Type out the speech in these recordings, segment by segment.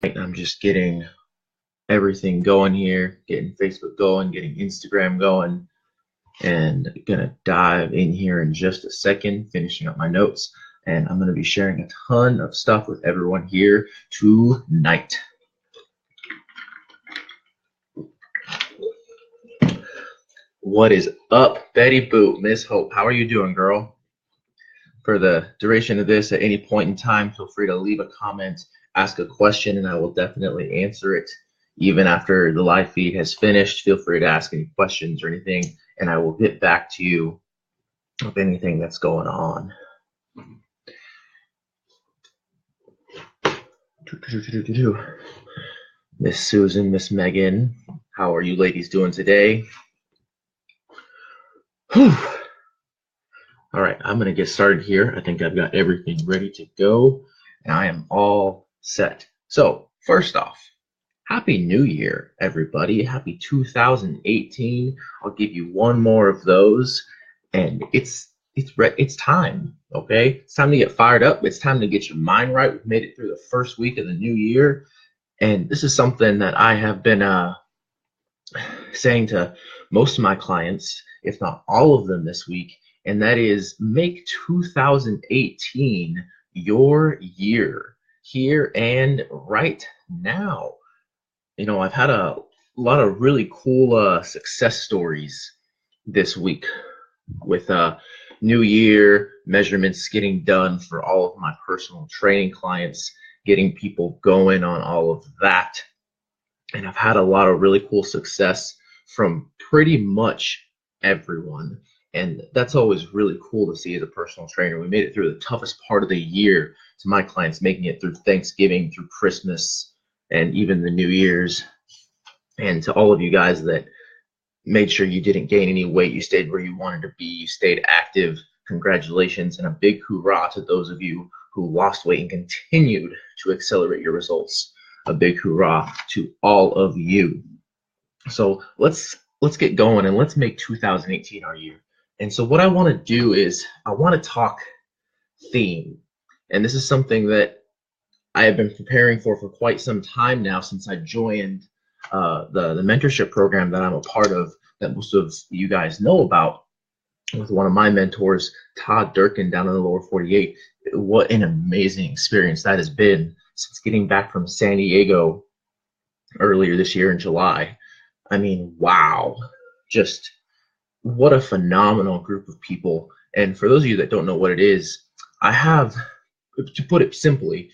I'm just getting everything going here, getting Facebook going, getting Instagram going, and gonna dive in here in just a second, finishing up my notes, and I'm gonna be sharing a ton of stuff with everyone here tonight. What is up, Betty Boo, Miss Hope? How are you doing, girl? For the duration of this, at any point in time, feel free to leave a comment, ask a question, and I will definitely answer it. Even after the live feed has finished, feel free to ask any questions or anything, and I will get back to you with anything that's going on. Miss Susan, Miss Megan, how are you ladies doing today? Whew. All right, I'm gonna get started here. I think I've got everything ready to go, and I am all set. So first off, Happy New Year, everybody. Happy 2018. I'll give you one more of those, and it's time, okay? It's time to get fired up. It's time to get your mind right. We've made it through the first week of the new year, and this is something that I have been saying to most of my clients, if not all of them this week, and that is make 2018 your year, here and right now. You know, I've had a lot of really cool success stories this week with New Year measurements getting done for all of my personal training clients, getting people going on all of that. And I've had a lot of really cool success from pretty much everyone. And that's always really cool to see as a personal trainer. We made it through the toughest part of the year to my clients, making it through Thanksgiving, through Christmas, and even the New Year's. And to all of you guys that made sure you didn't gain any weight, you stayed where you wanted to be, you stayed active, congratulations, and a big hoorah to those of you who lost weight and continued to accelerate your results. A big hoorah to all of you. So let's get going and let's make 2018 our year. And so what I want to do is I want to talk theme. And this is something that I have been preparing for quite some time now since I joined the mentorship program that I'm a part of, that most of you guys know about, with one of my mentors, Todd Durkin, down in the lower 48. What an amazing experience that has been since getting back from San Diego earlier this year in July. I mean, wow, just what a phenomenal group of people. And for those of you that don't know what it is, I have, to put it simply,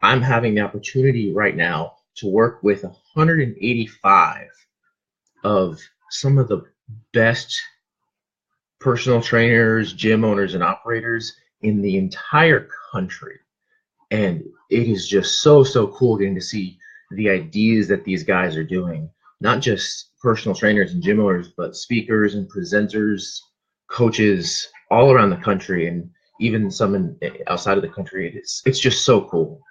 I'm having the opportunity right now to work with 185 of some of the best personal trainers, gym owners, and operators in the entire country. And it is just so cool getting to see the ideas that these guys are doing. Not just personal trainers and gym owners, but speakers and presenters, coaches all around the country, and even some outside of the country. It's just so cool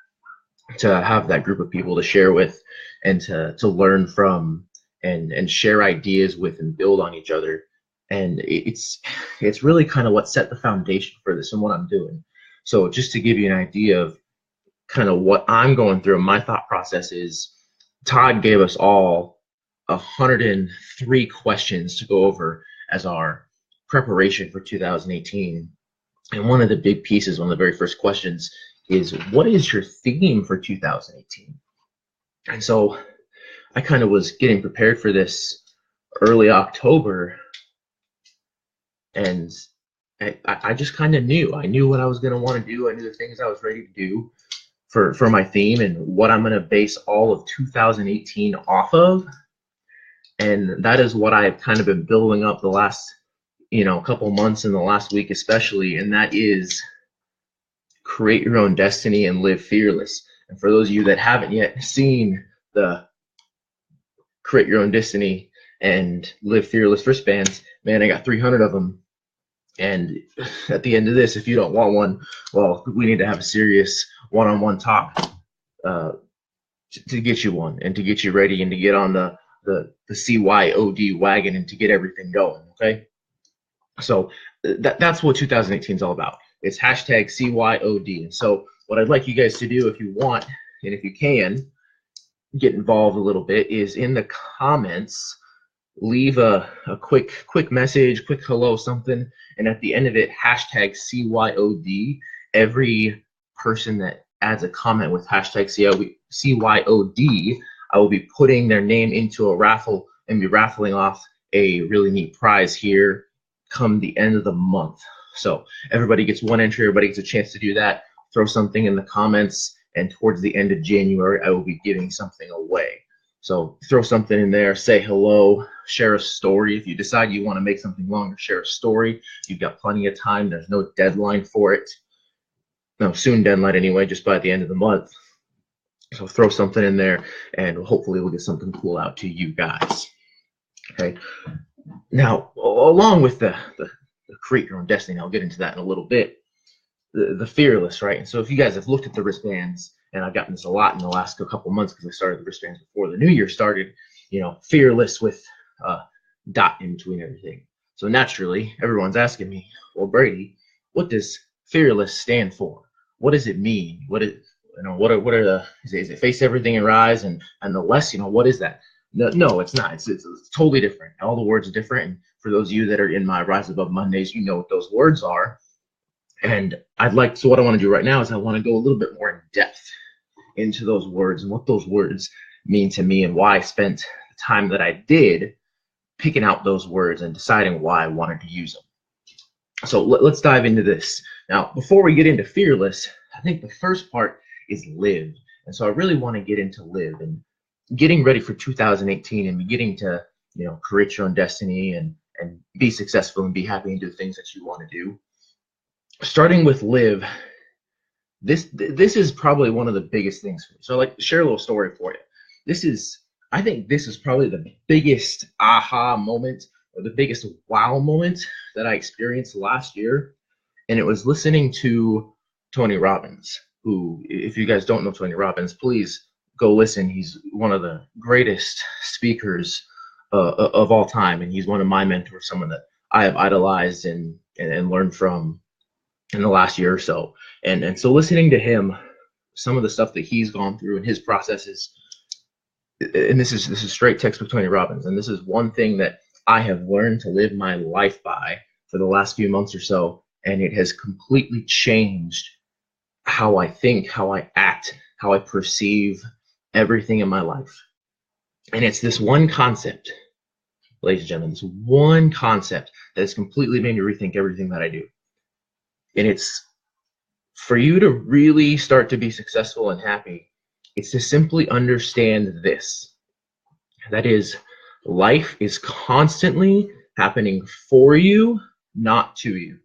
to have that group of people to share with and to learn from and share ideas with and build on each other. And it's really kind of what set the foundation for this and what I'm doing. So just to give you an idea of kind of what I'm going through, my thought process is Todd gave us all 103 questions to go over as our preparation for 2018. And one of the big pieces, one of the very first questions is, what is your theme for 2018? And so I kind of was getting prepared for this early October, and I just kind of knew. I knew what I was going to want to do. I knew the things I was ready to do for my theme and what I'm going to base all of 2018 off of. And that is what I've kind of been building up the last, couple months, and the last week especially, and that is create your own destiny and live fearless. And for those of you that haven't yet seen the Create Your Own Destiny and Live Fearless wristbands, man, I got 300 of them. And at the end of this, if you don't want one, well, we need to have a serious one-on-one talk to get you one and to get you ready and to get on the CYOD wagon and to get everything going, okay? So that's what 2018 is all about. It's hashtag CYOD. And so what I'd like you guys to do, if you want and if you can, get involved a little bit is in the comments. Leave a quick message, quick hello, something, and at the end of it, hashtag CYOD. Every person that adds a comment with hashtag CYOD, I will be putting their name into a raffle and be raffling off a really neat prize here come the end of the month. So everybody gets one entry, everybody gets a chance to do that. Throw something in the comments, and towards the end of January, I will be giving something away. So throw something in there, say hello, share a story. If you decide you want to make something longer, share a story. You've got plenty of time. There's no deadline for it. No, soon deadline anyway, just by the end of the month. So throw something in there, and hopefully we'll get something cool out to you guys. Okay. Now, along with the create your own destiny, I'll get into that in a little bit. The fearless, right? And so if you guys have looked at the wristbands, and I've gotten this a lot in the last couple months because I started the wristbands before the new year started, fearless with dot in between everything. So naturally, everyone's asking me, well, Brady, what does fearless stand for? What does it mean? What are the, is it face everything and rise, and the less, what is that? No, it's not. It's totally different. All the words are different. And for those of you that are in my Rise Above Mondays, you know what those words are. And so what I want to do right now is I want to go a little bit more in depth into those words and what those words mean to me and why I spent the time that I did picking out those words and deciding why I wanted to use them. So let's dive into this. Now, before we get into fearless, I think the first part is live. And so I really want to get into live and getting ready for 2018 and beginning to, create your own destiny and be successful and be happy and do things that you want to do. Starting with live, this is probably one of the biggest things for me. So I'd like to share a little story for you. I think this is probably the biggest aha moment or the biggest wow moment that I experienced last year. And it was listening to Tony Robbins, who, if you guys don't know Tony Robbins, please go listen. He's one of the greatest speakers of all time. And he's one of my mentors, someone that I have idolized and learned from in the last year or so. And so listening to him, some of the stuff that he's gone through and his processes, and this is straight textbook Tony Robbins, and this is one thing that I have learned to live my life by for the last few months or so, and it has completely changed how I think, how I act, how I perceive everything in my life. And it's this one concept, ladies and gentlemen, this one concept that has completely made me rethink everything that I do. And it's for you to really start to be successful and happy, it's to simply understand this. That is, life is constantly happening for you, not to you.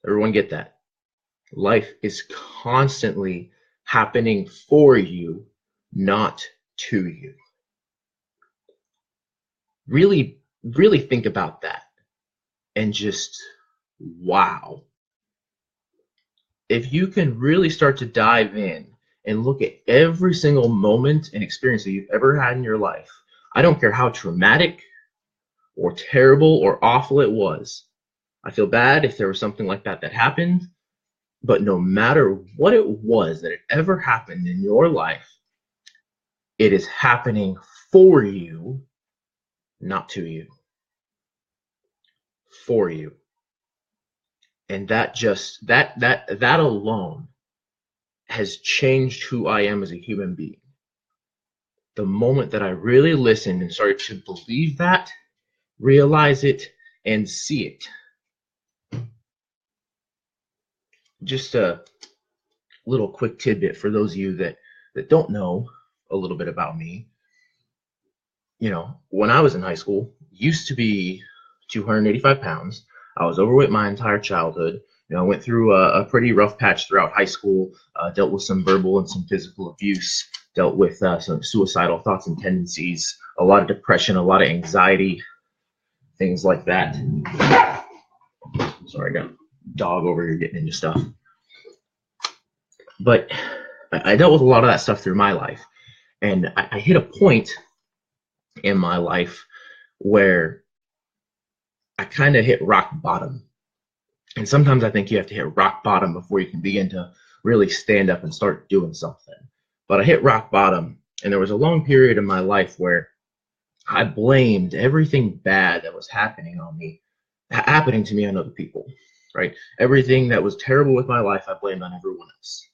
Everyone get that? Life is constantly happening for you, not to you. Really, really think about that and just wow. If you can really start to dive in and look at every single moment and experience that you've ever had in your life, I don't care how traumatic or terrible or awful it was. I feel bad if there was something like that happened, but no matter what it was that had ever happened in your life, it is happening for you, not to you. For you. And that alone has changed who I am as a human being. The moment that I really listened and started to believe that, realize it, and see it. Just a little quick tidbit for those of you that don't know a little bit about me. When I was in high school, used to be 285 pounds. I was overweight my entire childhood. I went through a pretty rough patch throughout high school, dealt with some verbal and some physical abuse, dealt with some suicidal thoughts and tendencies, a lot of depression, a lot of anxiety, things like that. Sorry, I got a dog over here getting into stuff. But I dealt with a lot of that stuff through my life. And I hit a point in my life where I kind of hit rock bottom. And sometimes I think you have to hit rock bottom before you can begin to really stand up and start doing something. but I hit rock bottom, and there was a long period in my life where I blamed everything bad that was happening to me on other people, right? Everything that was terrible with my life, I blamed on everyone else.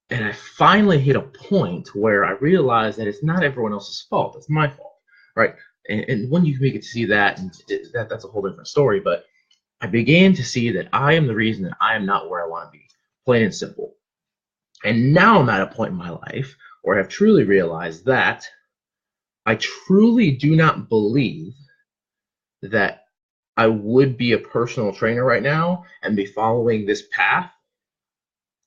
And I finally hit a point where I realized that it's not everyone else's fault, it's my fault, right? And when you get to see that, and that's a whole different story, but I began to see that I am the reason that I am not where I want to be, plain and simple. And now I'm at a point in my life where I've truly realized that I truly do not believe that I would be a personal trainer right now and be following this path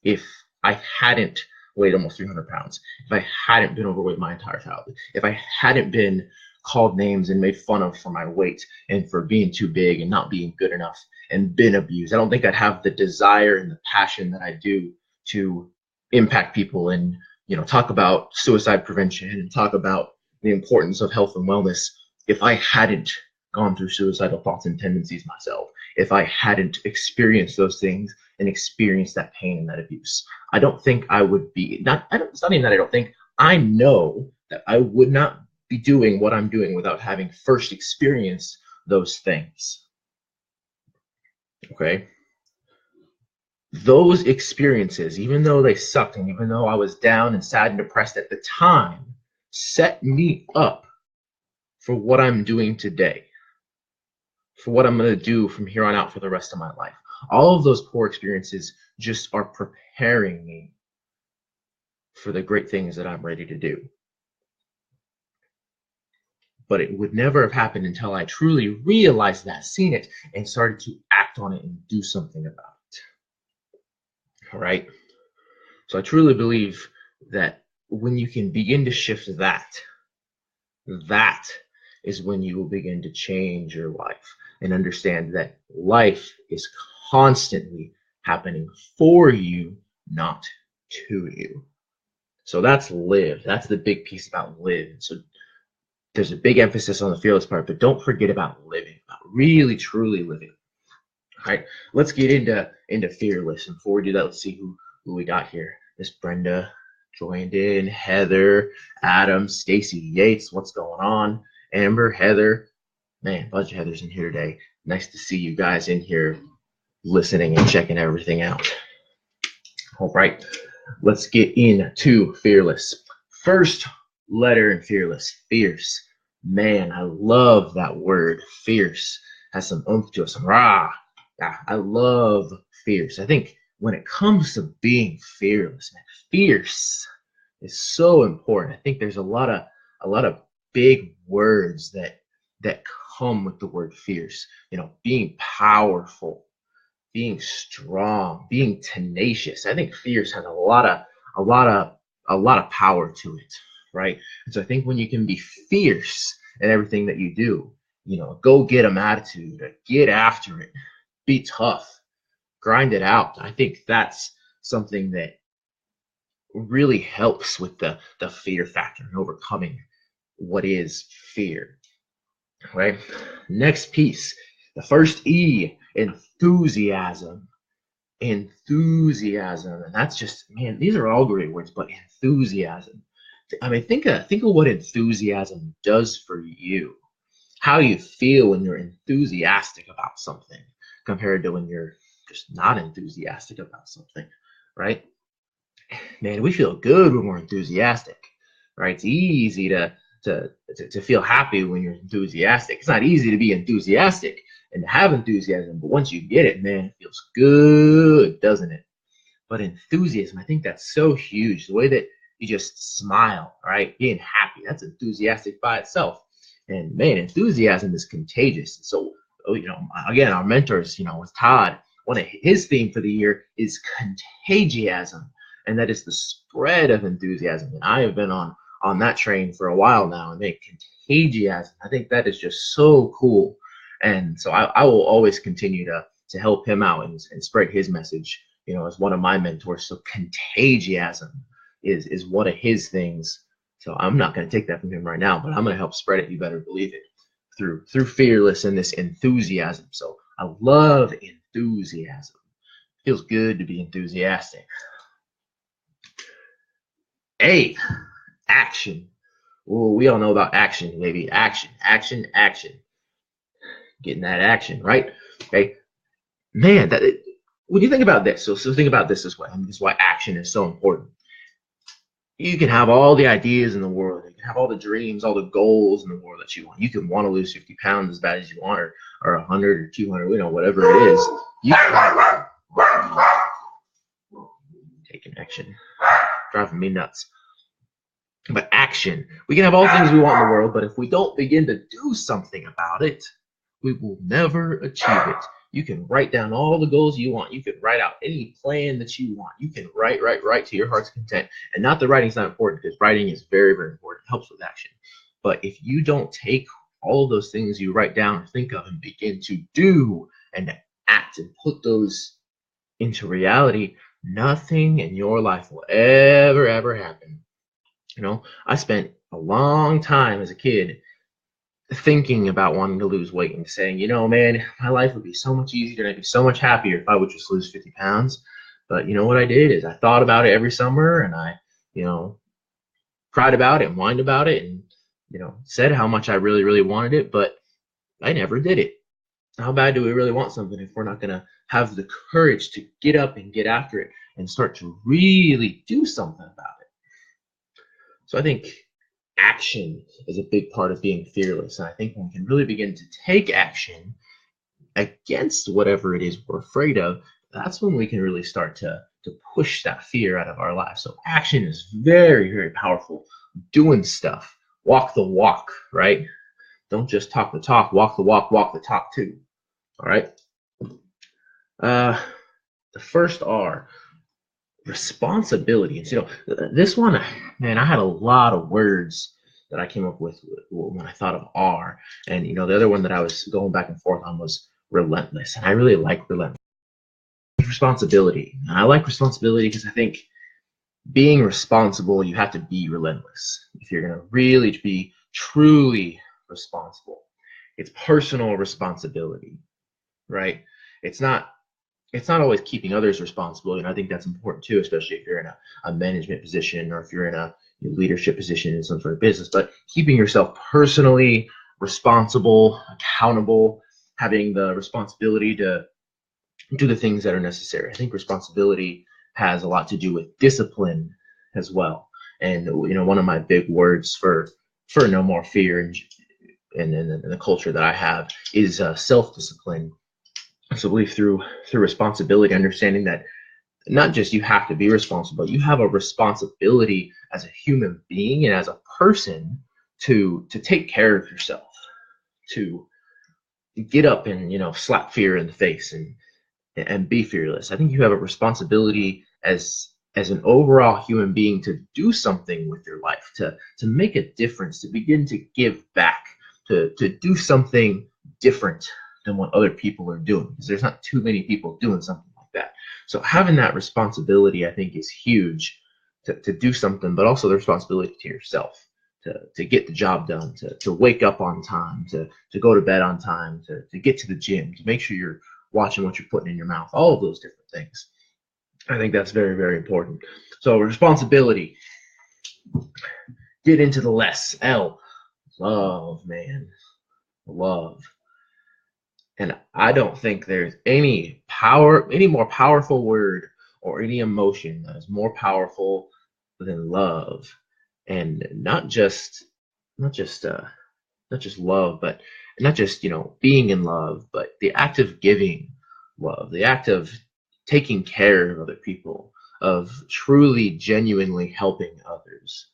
if I hadn't weighed almost 300 pounds, if I hadn't been overweight my entire childhood, if I hadn't been called names and made fun of for my weight and for being too big and not being good enough and been abused. I don't think I'd have the desire and the passion that I do to impact people and, talk about suicide prevention and talk about the importance of health and wellness if I hadn't gone through suicidal thoughts and tendencies myself, if I hadn't experienced those things and experienced that pain and that abuse. I don't think I would be, it's not even that I don't think, I know that I would not be doing what I'm doing without having first experienced those things. Okay? Those experiences, even though they sucked and even though I was down and sad and depressed at the time, set me up for what I'm doing today, for what I'm going to do from here on out for the rest of my life. All of those poor experiences just are preparing me for the great things that I'm ready to do. But it would never have happened until I truly realized that, seen it, and started to act on it and do something about it. All right? So I truly believe that when you can begin to shift that is when you will begin to change your life and understand that life is constantly happening for you, not to you. So that's live. That's the big piece about live. So there's a big emphasis on the fearless part, but don't forget about living, about really, truly living. All right, let's get into fearless. And before we do that, let's see who we got here. Miss Brenda joined in, Heather, Adam, Stacy Yates, what's going on? Amber, Heather, man, a bunch of Heathers in here today. Nice to see you guys in here listening and checking everything out. All right, let's get into fearless. First letter in fearless, fierce. Man, I love that word, fierce. Has some oomph to it, some rah. I love fierce. I think when it comes to being fearless, man, fierce is so important. I think there's a lot of big words that come with the word fierce. Being powerful, being strong, being tenacious. I think fierce has a lot of power to it, right? And so I think when you can be fierce in everything that you do, go get 'em attitude, get after it, be tough, grind it out. I think that's something that really helps with the fear factor and overcoming what is fear, right? Next piece, the first E, enthusiasm. Enthusiasm, and that's just, man, these are all great words, but enthusiasm. I mean, think of what enthusiasm does for you, how you feel when you're enthusiastic about something compared to when you're just not enthusiastic about something, right? Man, we feel good when we're enthusiastic, right? It's easy to feel happy when you're enthusiastic. It's not easy to be enthusiastic and to have enthusiasm, but once you get it, man, it feels good, doesn't it? But enthusiasm, I think that's so huge. The way that you just smile, right? Being happy, that's enthusiastic by itself. And man, enthusiasm is contagious. So, again, our mentors, with Todd, one of his theme for the year is contagiasm, and that is the spread of enthusiasm. And I have been on that train for a while now, and make contagiasm. I think that is just so cool. And so I will always continue to help him out and spread his message, as one of my mentors. So contagiasm is one of his things. So I'm not going to take that from him right now, but I'm going to help spread it. You better believe it through fearless and this enthusiasm. So I love enthusiasm. Feels good to be enthusiastic. A, action. Ooh, we all know about action, baby. Action, action, action. Getting that action, right? Okay, man. When you think about this, so think about this way. This is why action is so important. You can have all the ideas in the world. You can have all the dreams, all the goals in the world that you want. You can want to lose 50 pounds as bad as you want, or 100 or 200, whatever it is. You can taking action, driving me nuts. But action, we can have all the things we want in the world, but if we don't begin to do something about it, we will never achieve it. You can write down all the goals you want. You can write out any plan that you want. You can write to your heart's content. And not that writing's not important, because writing is very, very important. It helps with action. But if you don't take all of those things you write down or think of and begin to do and act and put those into reality, nothing in your life will ever happen. I spent a long time as a kid thinking about wanting to lose weight and saying, man, my life would be so much easier and I'd be so much happier if I would just lose 50 pounds. But what I did is I thought about it every summer, and I, cried about it and whined about it, and, said how much I really, really wanted it, but I never did it. How bad do we really want something if we're not going to have the courage to get up and get after it and start to really do something about it? So I think action is a big part of being fearless. And I think when we can really begin to take action against whatever it is we're afraid of, that's when we can really start to push that fear out of our lives. So action is very, very powerful. Doing stuff, walk the walk, right? Don't just talk the talk, walk the walk, walk the talk too. All right. The first R, responsibility. And this one, man, I had a lot of words that I came up with when I thought of R. And the other one that I was going back and forth on was relentless. And I really like relentless. Responsibility. And I like responsibility because I think being responsible, you have to be relentless. If you're going to really be truly responsible, it's personal responsibility, right? It's not always keeping others responsible. I think that's important too, especially if you're in a management position or if you're in a leadership position in some sort of business. But keeping yourself personally responsible, accountable, having the responsibility to do the things that are necessary. I think responsibility has a lot to do with discipline as well. And one of my big words for no more fear and the culture that I have is self-discipline. So I believe through responsibility, understanding that not just you have to be responsible, you have a responsibility as a human being and as a person to take care of yourself, to get up and slap fear in the face and be fearless. I think you have a responsibility as an overall human being to do something with your life, to make a difference, to begin to give back, to do something different than what other people are doing, because there's not too many people doing something like that. So having that responsibility, I think, is huge to do something, but also the responsibility to yourself, to get the job done, to wake up on time, to go to bed on time, to get to the gym, to make sure you're watching what you're putting in your mouth, all of those different things. I think that's very, very important. So responsibility. Get into the less. L. Love, man. Love. And I don't think there's any more powerful word or any emotion that is more powerful than love. And not just love, but not just being in love, but the act of giving love, the act of taking care of other people, of truly genuinely helping others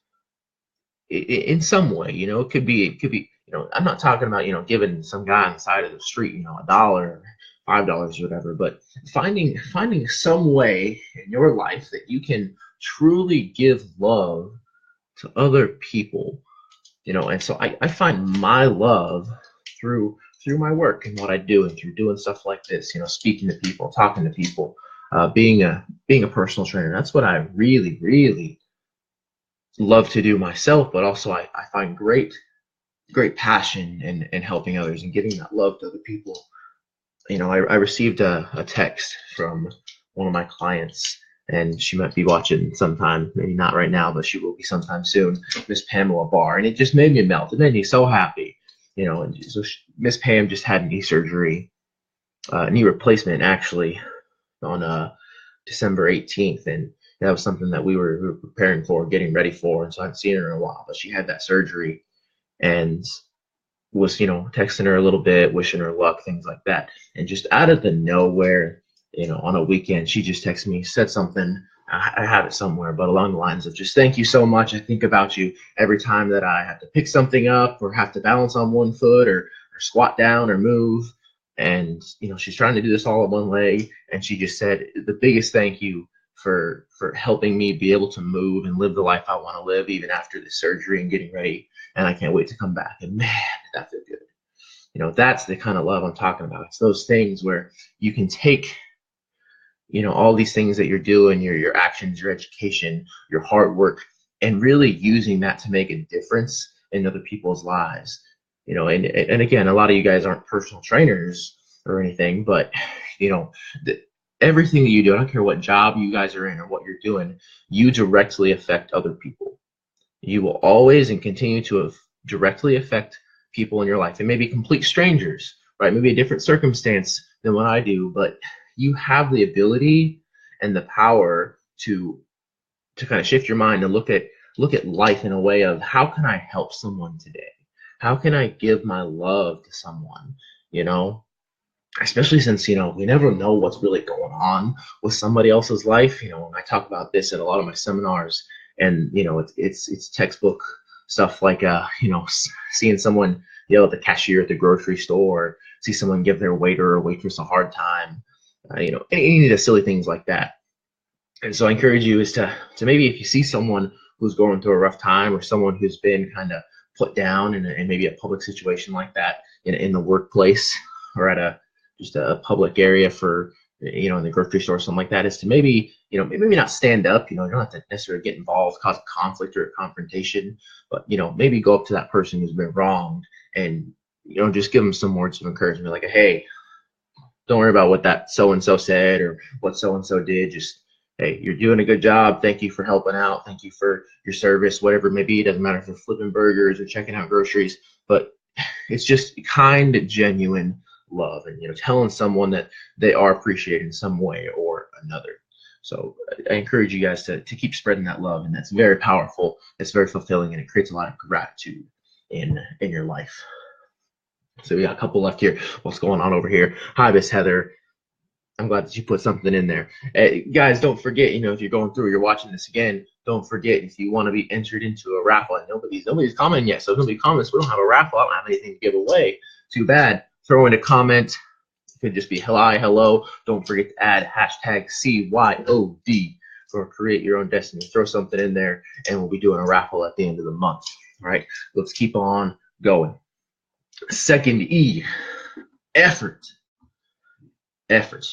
in some way. It could be I'm not talking about giving some guy on the side of the street $1 or $5 or whatever, but finding some way in your life that you can truly give love to other people. And so I find my love through my work and what I do, and through doing stuff like this, speaking to people, talking to people, being a personal trainer. That's what I really, really love to do myself, but also I find great passion in helping others and giving that love to other people. I received a text from one of my clients, and she might be watching sometime, maybe not right now, but she will be sometime soon, Miss Pamela Barr. And it just made me melt. It made me so happy, And so Miss Pam just had knee surgery, knee replacement actually, on December 18th. And that was something that we were preparing for, getting ready for. And so I hadn't seen her in a while, but she had that surgery and was, texting her a little bit, wishing her luck, things like that. And just out of the nowhere, on a weekend, she just texted me, said something. I have it somewhere, but along the lines of just thank you so much. I think about you every time that I have to pick something up or have to balance on one foot or squat down or move. And, she's trying to do this all on one leg. And she just said the biggest thank you for helping me be able to move and live the life I want to live, even after the surgery and getting ready. And I can't wait to come back. And man, did that feel good. That's the kind of love I'm talking about. It's those things where you can take, all these things that you're doing, your actions, your education, your hard work, and really using that to make a difference in other people's lives. And again, a lot of you guys aren't personal trainers or anything, but everything that you do, I don't care what job you guys are in or what you're doing, you directly affect other people. You will always and continue to directly affect people in your life. It may be complete strangers, right? Maybe a different circumstance than what I do, but you have the ability and the power to kind of shift your mind and look at life in a way of how can I help someone today? How can I give my love to someone? Especially since we never know what's really going on with somebody else's life. When I talk about this at a lot of my seminars, and it's textbook stuff like seeing someone yell at the cashier at the grocery store, see someone give their waiter or waitress a hard time, any of the silly things like that. And so I encourage you is to maybe if you see someone who's going through a rough time or someone who's been kind of put down in maybe a public situation like that in the workplace or at just a public area for in the grocery store or something like that, is to maybe maybe not stand up, you don't have to necessarily get involved, cause a conflict or a confrontation, but maybe go up to that person who's been wronged and just give them some words of encouragement, like, hey, don't worry about what that so and so said or what so and so did. Just, hey, you're doing a good job. Thank you for helping out. Thank you for your service, whatever it may be. It doesn't matter if they're flipping burgers or checking out groceries, but it's just kind, genuine love and telling someone that they are appreciated in some way or another. So I encourage you guys to keep spreading that love, and that's very powerful. It's very fulfilling, and it creates a lot of gratitude in your life. So we got a couple left here. What's going on over here? Hi, Miss Heather. I'm glad that you put something in there. Guys, don't forget, if you're going through, you're watching this again, don't forget, if you want to be entered into a raffle, and nobody's commenting yet, so if nobody comments, we don't have a raffle. I don't have anything to give away. Too bad. Throw in a comment. It could just be hi, hello. Don't forget to add hashtag CYOD for Create Your Own Destiny. Throw something in there, and we'll be doing a raffle at the end of the month. All right, let's keep on going. Second E, effort. Effort,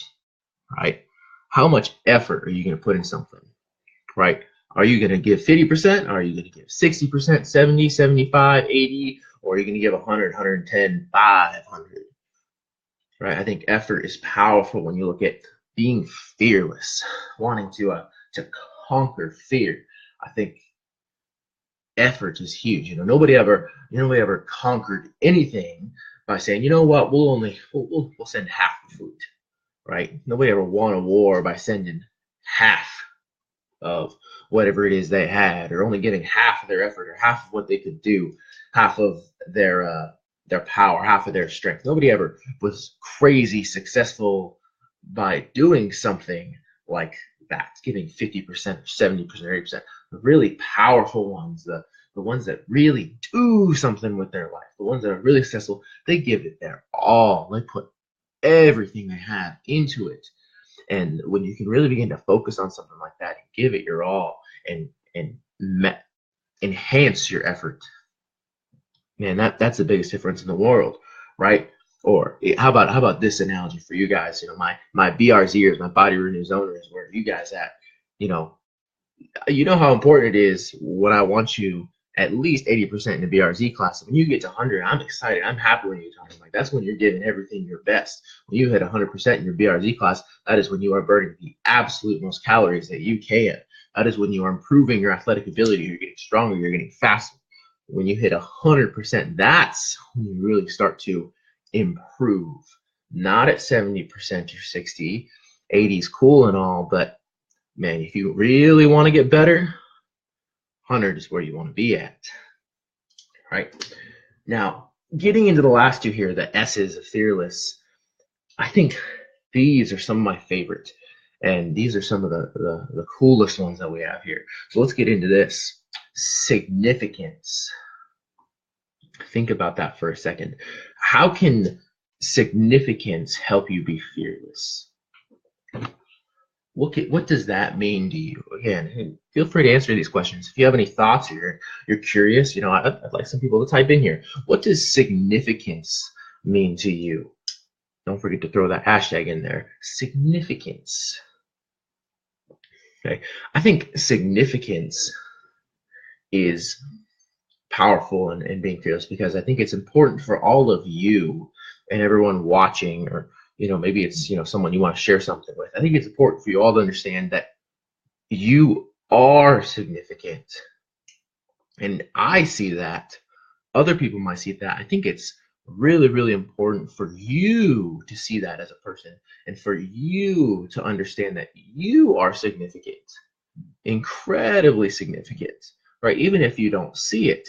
right? How much effort are you going to put in something, right? Are you going to give 50%? Are you going to give 60%, 70, 75, 80, or are you going to give 100, 110, 500? Right? I think effort is powerful when you look at being fearless, wanting to conquer fear. I think effort is huge. Nobody ever conquered anything by saying, you know what, we'll send half the food. Right? Nobody ever won a war by sending half of whatever it is they had, or only giving half of their effort, or half of what they could do, half of their power, half of their strength. Nobody ever was crazy successful by doing something like that, giving 50%, 70%, 80%. The really powerful ones, the ones that really do something with their life, the ones that are really successful, they give it their all. They put everything they have into it. And when you can really begin to focus on something like that and give it your all and enhance your effort, man, that's the biggest difference in the world, right? Or how about this analogy for you guys? My BRZers, my body renew zoners, where are you guys at? You know how important it is when I want you at least 80% in the BRZ class. When you get to 100, I'm excited. I'm happy when you're talking. Like, that's when you're giving everything your best. When you hit 100% in your BRZ class, that is when you are burning the absolute most calories that you can. That is when you are improving your athletic ability. You're getting stronger. You're getting faster. When you hit 100%, that's when you really start to improve. Not at 70% or 60. 80 is cool and all, but man, if you really want to get better, 100 is where you want to be at, right? Now, getting into the last two here, the S's of fearless, I think these are some of my favorite, and these are some of the coolest ones that we have here. So let's get into this. Significance. Think about that for a second. How can significance help you be fearless? What does that mean to you? Again, feel free to answer these questions. If you have any thoughts or you're curious, I'd like some people to type in here. What does significance mean to you? Don't forget to throw that hashtag in there. Significance. Okay. I think significance is powerful in being fearless, because I think it's important for all of you and everyone watching, or maybe it's someone you want to share something with. I think it's important for you all to understand that you are significant. And I see that. Other people might see that. I think it's really, really important for you to see that as a person, and for you to understand that you are significant, incredibly significant, right? Even if you don't see it,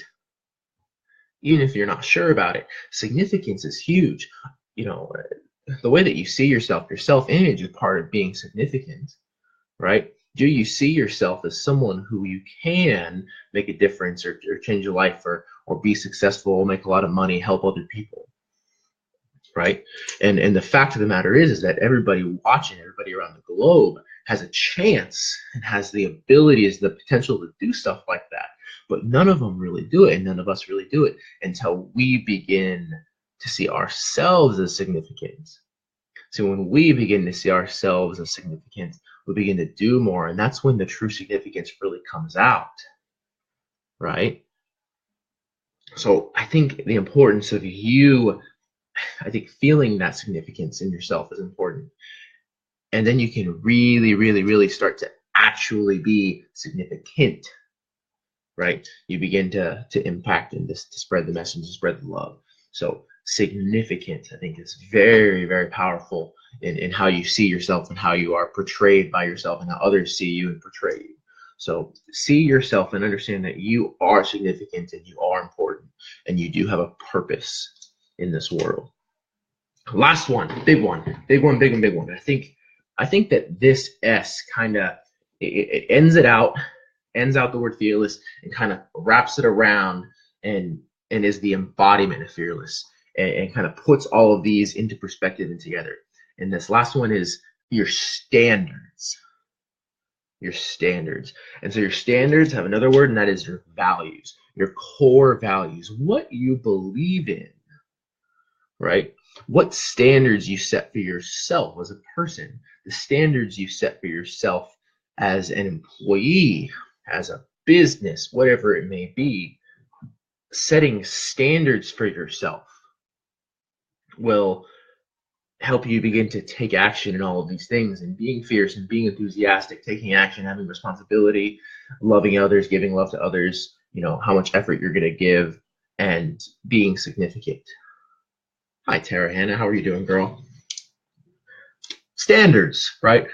even if you're not sure about it, significance is huge. The way that you see yourself, your self-image is part of being significant, right? Do you see yourself as someone who you can make a difference, or change your life, or be successful, make a lot of money, help other people, right? And the fact of the matter is that everybody watching, everybody around the globe has a chance and has the ability, has the potential to do stuff like that. But none of them really do it, and none of us really do it until we begin to see ourselves as significant. So when we begin to see ourselves as significant, we begin to do more, and that's when the true significance really comes out, right? So I think the importance of you, I think feeling that significance in yourself is important. And then you can really, really, really start to actually be significant, right? You begin to impact and to spread the message, to spread the love. So significant, I think, is very, very powerful in how you see yourself and how you are portrayed by yourself and how others see you and portray you. So see yourself and understand that you are significant and you are important and you do have a purpose in this world. Last one, big one. I think that this S kind of it ends out the word fearless and kind of wraps it around and is the embodiment of fearless, and kind of puts all of these into perspective and together. And this last one is your standards. Your standards. And so your standards have another word, and that is your values, your core values, what you believe in, right? What standards you set for yourself as a person, the standards you set for yourself as an employee, as a business, whatever it may be. Setting standards for yourself will help you begin to take action in all of these things, and being fierce and being enthusiastic, taking action, having responsibility, loving others, giving love to others, how much effort you're going to give, and being significant. Hi, Tara Hannah. How are you doing, girl? Standards, right?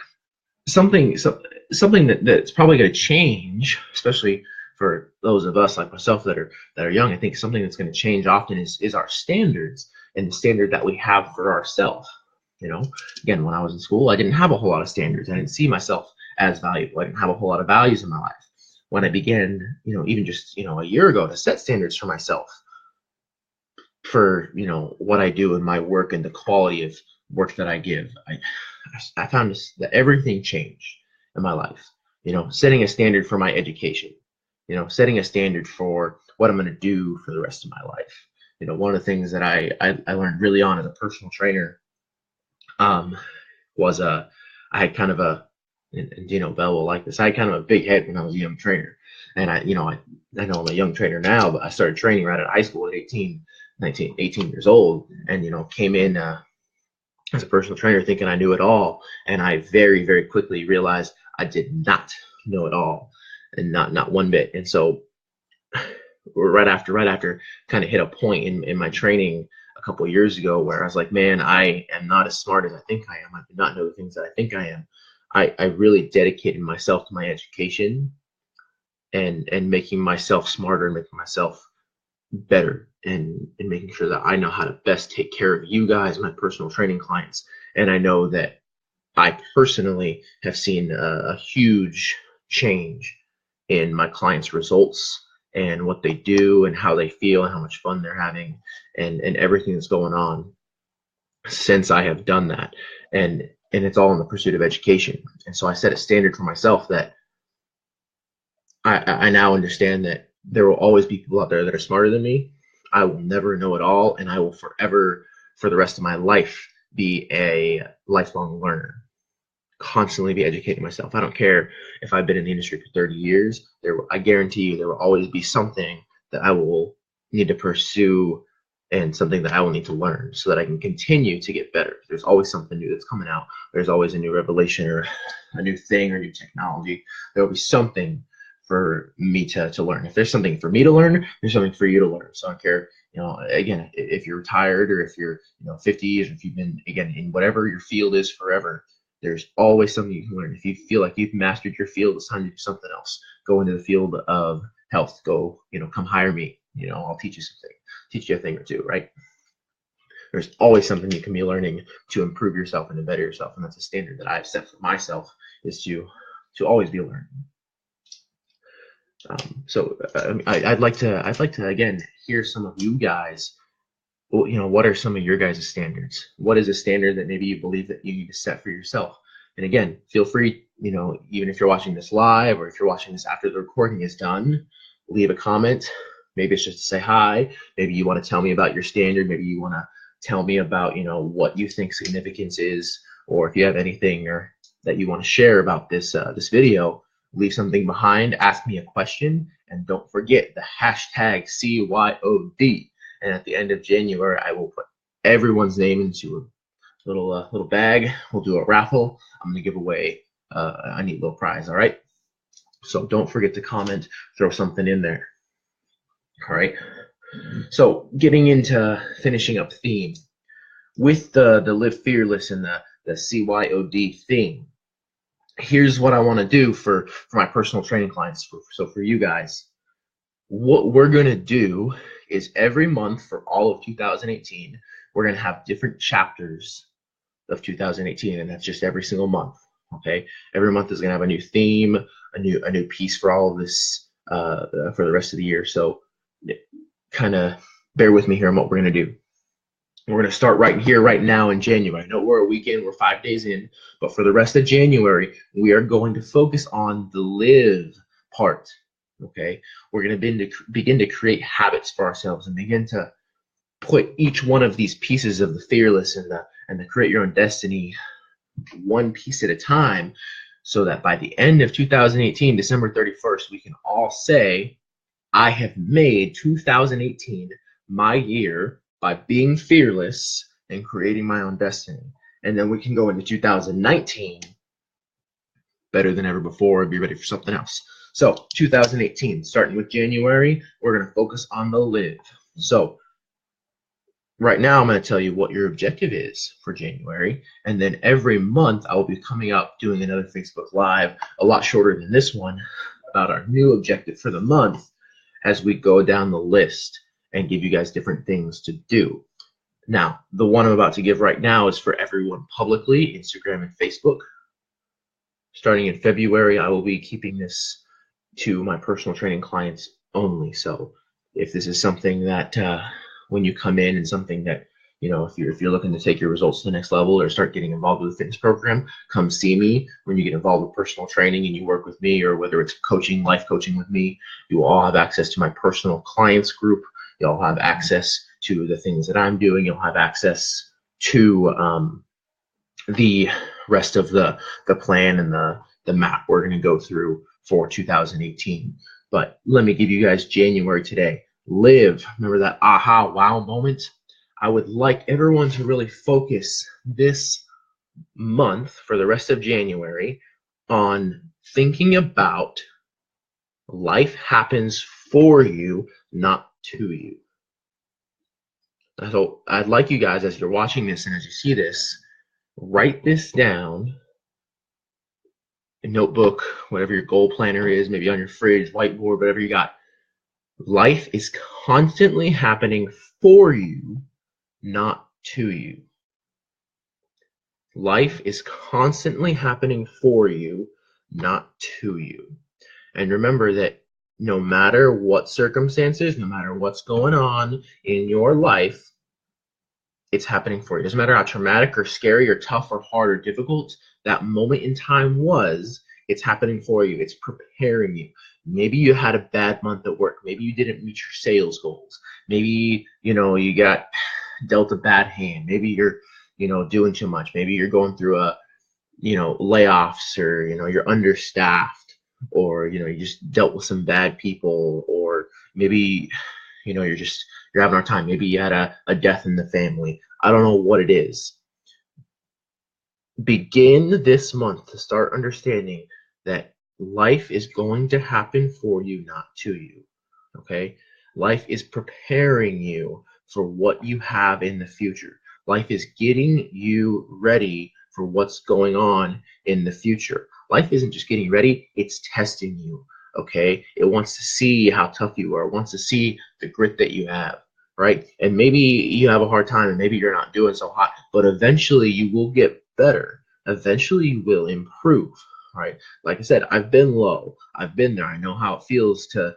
Something that's probably going to change, especially for those of us like myself that are young. I think something that's going to change often is our standards, and the standard that we have for ourselves. Again, when I was in school, I didn't have a whole lot of standards. I didn't see myself as valuable. I didn't have a whole lot of values in my life. When I began, even just a year ago, to set standards for myself, for what I do in my work and the quality of work that I give, I found that everything changed in my life. Setting a standard for my education, setting a standard for what I'm going to do for the rest of my life. One of the things that I learned really on as a personal trainer was I had kind of and Bell will like this. I had kind of a big head when I was a young trainer, and I I know I'm a young trainer now, but I started training right out of high school at 18, 19, 18 years old, and came in as a personal trainer thinking I knew it all, and I very, very quickly realized I did not know it all, and not one bit. And so right after kind of hit a point in my training a couple of years ago where I was like, man, I am not as smart as I think I am. I do not know the things that I think I am. I really dedicated myself to my education and making myself smarter and making myself better and making sure that I know how to best take care of you guys, my personal training clients. And I know that I personally have seen a huge change in my clients' results and what they do and how they feel and how much fun they're having and everything that's going on since I have done that. And it's all in the pursuit of education. And so I set a standard for myself that I now understand that there will always be people out there that are smarter than me. I will never know it all, and I will forever, for the rest of my life, be a lifelong learner, constantly be educating myself. I don't care if I've been in the industry for 30 years. I guarantee you there will always be something that I will need to pursue and something that I will need to learn so that I can continue to get better. There's always something new that's coming out. There's always a new revelation or a new thing or new technology. There will be something for me to learn. If there's something for me to learn, there's something for you to learn. So I don't care, again, if you're retired or if you're, 50, or if you've been, again, in whatever your field is forever, there's always something you can learn. If you feel like you've mastered your field, it's time to do something else. Go into the field of health. Go, come hire me. I'll teach you something, teach you a thing or two, right? There's always something you can be learning to improve yourself and to better yourself. And that's a standard that I've set for myself, is to always be learning. I'd like to again hear some of you guys. Well, what are some of your guys' standards? What is a standard that maybe you believe that you need to set for yourself? And again, feel free, even if you're watching this live or if you're watching this after the recording is done, leave a comment. Maybe it's just to say hi. Maybe you want to tell me about your standard. Maybe you want to tell me about, what you think significance is, or if you have anything or that you want to share about this video. Leave something behind, ask me a question, and don't forget the hashtag CYOD. And at the end of January, I will put everyone's name into a little bag. We'll do a raffle. I'm going to give away a neat little prize, all right? So don't forget to comment, throw something in there, all right? So getting into finishing up theme, with the Live Fearless and the CYOD theme, here's what I want to do for my personal training clients. So for you guys, what we're going to do is every month for all of 2018, we're going to have different chapters of 2018, and that's just every single month. Okay, every month is going to have a new theme, a new piece for all of this for the rest of the year. So kind of bear with me here on what we're going to do. We're going to start right here, right now in January. I know we're a weekend, we're 5 days in, but for the rest of January, we are going to focus on the live part. Okay, we're going to begin to create habits for ourselves and begin to put each one of these pieces of the fearless and the create your own destiny one piece at a time, so that by the end of 2018, December 31st, we can all say, I have made 2018 my year by being fearless and creating my own destiny. And then we can go into 2019 better than ever before and be ready for something else. So 2018, starting with January, we're going to focus on the live. So right now, I'm going to tell you what your objective is for January. And then every month, I will be coming up doing another Facebook Live, a lot shorter than this one, about our new objective for the month as we go down the list and give you guys different things to do. Now, the one I'm about to give right now is for everyone publicly, Instagram and Facebook. Starting in February, I will be keeping this to my personal training clients only. So if this is something that when you come in and something that, if you're looking to take your results to the next level or start getting involved with a fitness program, come see me. When you get involved with personal training and you work with me, or whether it's coaching, life coaching with me, you will all have access to my personal clients group. You'll have access to the things that I'm doing. You'll have access to the rest of the plan and the map we're going to go through for 2018. But let me give you guys January today. Live. Remember that aha, wow moment? I would like everyone to really focus this month for the rest of January on thinking about life happens for you, not to you. So I'd like you guys, as you're watching this and as you see this, write this down, a notebook, whatever your goal planner is, maybe on your fridge, whiteboard, whatever you got. Life is constantly happening for you, not to you. Life is constantly happening for you, not to you. And remember that no matter what circumstances, no matter what's going on in your life, it's happening for you. It doesn't matter how traumatic or scary or tough or hard or difficult that moment in time was, it's happening for you. It's preparing you. Maybe you had a bad month at work. Maybe you didn't meet your sales goals. Maybe, you got dealt a bad hand. Maybe you're, doing too much. Maybe you're going through layoffs, or, you're understaffed, or, you just dealt with some bad people, or maybe, you're having a hard time. Maybe you had a death in the family. I don't know what it is. Begin this month to start understanding that life is going to happen for you, not to you. Okay? Life is preparing you for what you have in the future. Life is getting you ready for what's going on in the future. Life isn't just getting ready, it's testing you. Okay? It wants to see how tough you are. It wants to see the grit that you have, right? And maybe you have a hard time and maybe you're not doing so hot, but eventually you will get better. Eventually you will improve, right? Like I said, I've been low. I've been there. I know how it feels to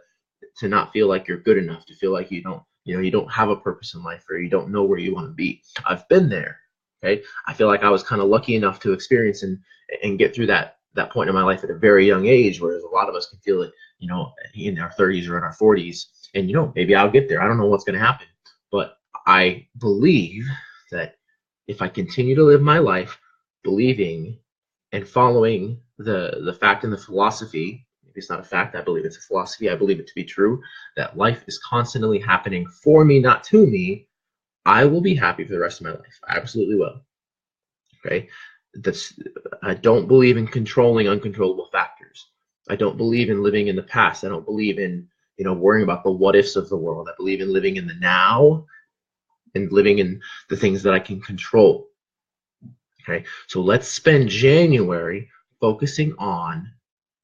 not feel like you're good enough, to feel like you don't have a purpose in life, or you don't know where you want to be. I've been there. Okay? I feel like I was kind of lucky enough to experience and get through that point in my life at a very young age, whereas a lot of us can feel it, in our 30s or in our 40s. And maybe I'll get there. I don't know what's going to happen, but I believe that if I continue to live my life believing and following the fact and the philosophy, maybe it's not a fact, I believe it's a philosophy, I believe it to be true, that life is constantly happening for me, not to me, I will be happy for the rest of my life. I absolutely will. Okay? I don't believe in controlling uncontrollable factors. I don't believe in living in the past. I don't believe in, worrying about the what ifs of the world. I believe in living in the now and living in the things that I can control. Okay, so let's spend January focusing on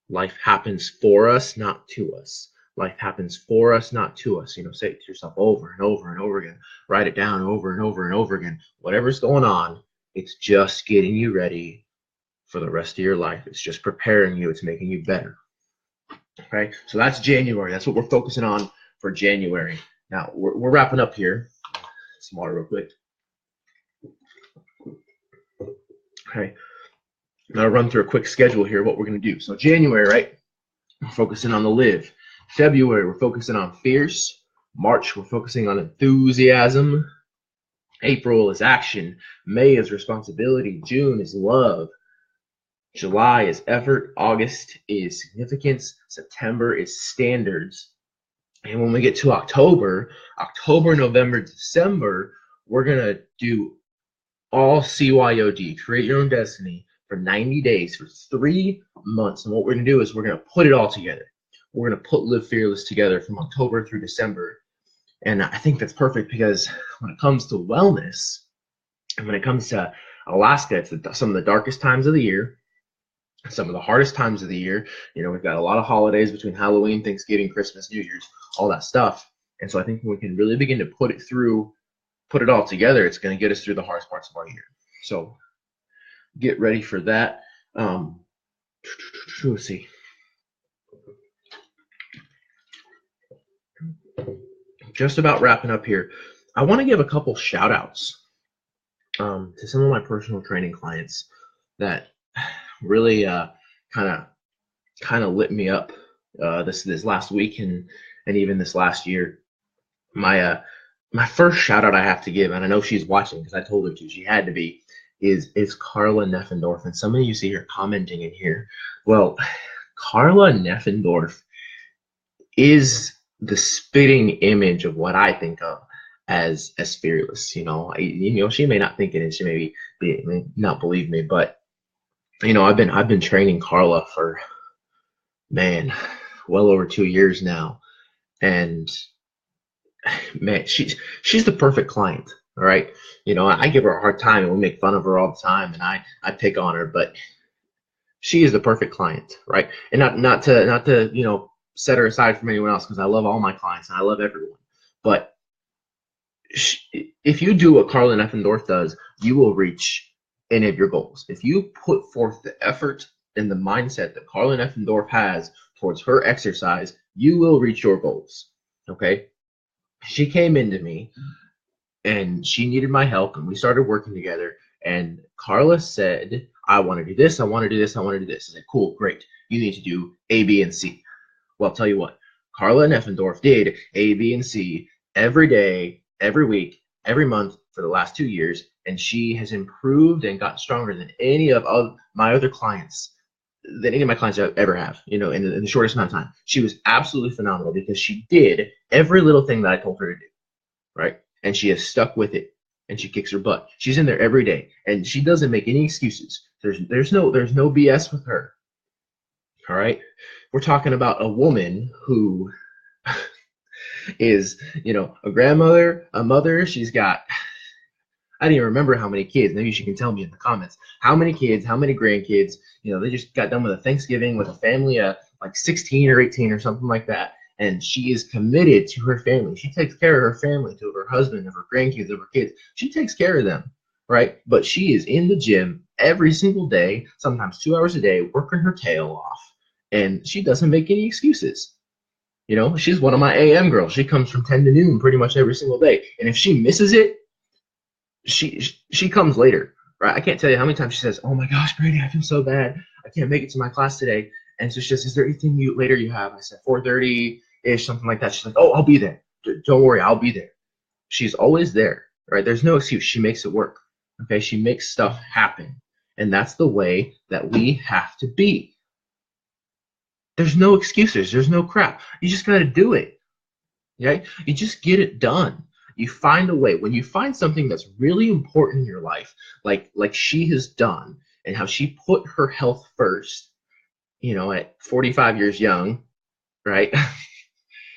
life happens for us, not to us. Life happens for us, not to us. Say it to yourself over and over and over again. Write it down over and over and over again. Whatever's going on, it's just getting you ready for the rest of your life. It's just preparing you. It's making you better. Okay, so that's January. That's what we're focusing on for January. Now, we're wrapping up here. Some water real quick. Okay, now I'll run through a quick schedule here, what we're going to do. So January, right, we're focusing on the live. February, we're focusing on fierce. March, we're focusing on enthusiasm. April is action. May is responsibility. June is love. July is effort. August is significance. September is standards. And when we get to October, November, December, we're going to do all CYOD, create your own destiny, for 90 days, for 3 months. And what we're going to do is we're going to put it all together. We're going to put Live Fearless together from October through December. And I think that's perfect because when it comes to wellness and when it comes to Alaska, it's some of the darkest times of the year, some of the hardest times of the year. We've got a lot of holidays between Halloween, Thanksgiving, Christmas, New Year's, all that stuff. And so I think we can really begin to put it all together, it's going to get us through the hardest parts of our year. So get ready for that. Let's see. Just about wrapping up here. I want to give a couple shout outs to some of my personal training clients that really kind of lit me up this last week and even this last year. My first shout out I have to give, and I know she's watching because I told her to, she had to be, is Carla Neffendorf. And some of you see her commenting in here. Well, Carla Neffendorf is the spitting image of what I think of as fearless. She may not think it is. She may not believe me, but I've been training Carla for, man, well over 2 years now, and man, she's the perfect client. All right, I give her a hard time, and we make fun of her all the time, and I pick on her, but she is the perfect client, right? And not to set her aside from anyone else, because I love all my clients and I love everyone. But if you do what Carlin Effendorf does, you will reach any of your goals. If you put forth the effort and the mindset that Carlin Effendorf has towards her exercise, you will reach your goals. Okay? She came into me and she needed my help, and we started working together. And Carla said, I want to do this, I want to do this, I want to do this. I said, cool, great. You need to do A, B, and C. Well, I'll tell you what, Carla Effendorf did A, B, and C every day, every week, every month for the last 2 years, and she has improved and gotten stronger than any of my other clients, than any of my clients ever have, in the shortest amount of time. She was absolutely phenomenal because she did every little thing that I told her to do, right? And she has stuck with it, and she kicks her butt. She's in there every day, and she doesn't make any excuses. There's no BS with her. All right, we're talking about a woman who is, a grandmother, a mother. She's got, I don't even remember how many kids. Maybe she can tell me in the comments how many kids, how many grandkids. They just got done with a Thanksgiving with a family of like 16 or 18 or something like that. And she is committed to her family. She takes care of her family, to her husband, of her grandkids, of her kids. She takes care of them, right? But she is in the gym every single day, sometimes 2 hours a day, working her tail off. And she doesn't make any excuses. She's one of my AM girls. She comes from 10 to noon pretty much every single day. And if she misses it, she comes later, right? I can't tell you how many times she says, oh my gosh, Brady, I feel so bad. I can't make it to my class today. And so she says, is there anything later you have? I said 4:30-ish, something like that. She's like, oh, I'll be there. Don't worry, I'll be there. She's always there, right? There's no excuse. She makes it work. Okay, she makes stuff happen. And that's the way that we have to be. There's no excuses. There's no crap. You just got to do it. Okay? You just get it done. You find a way. When you find something that's really important in your life, like she has done, and how she put her health first, at 45 years young, right?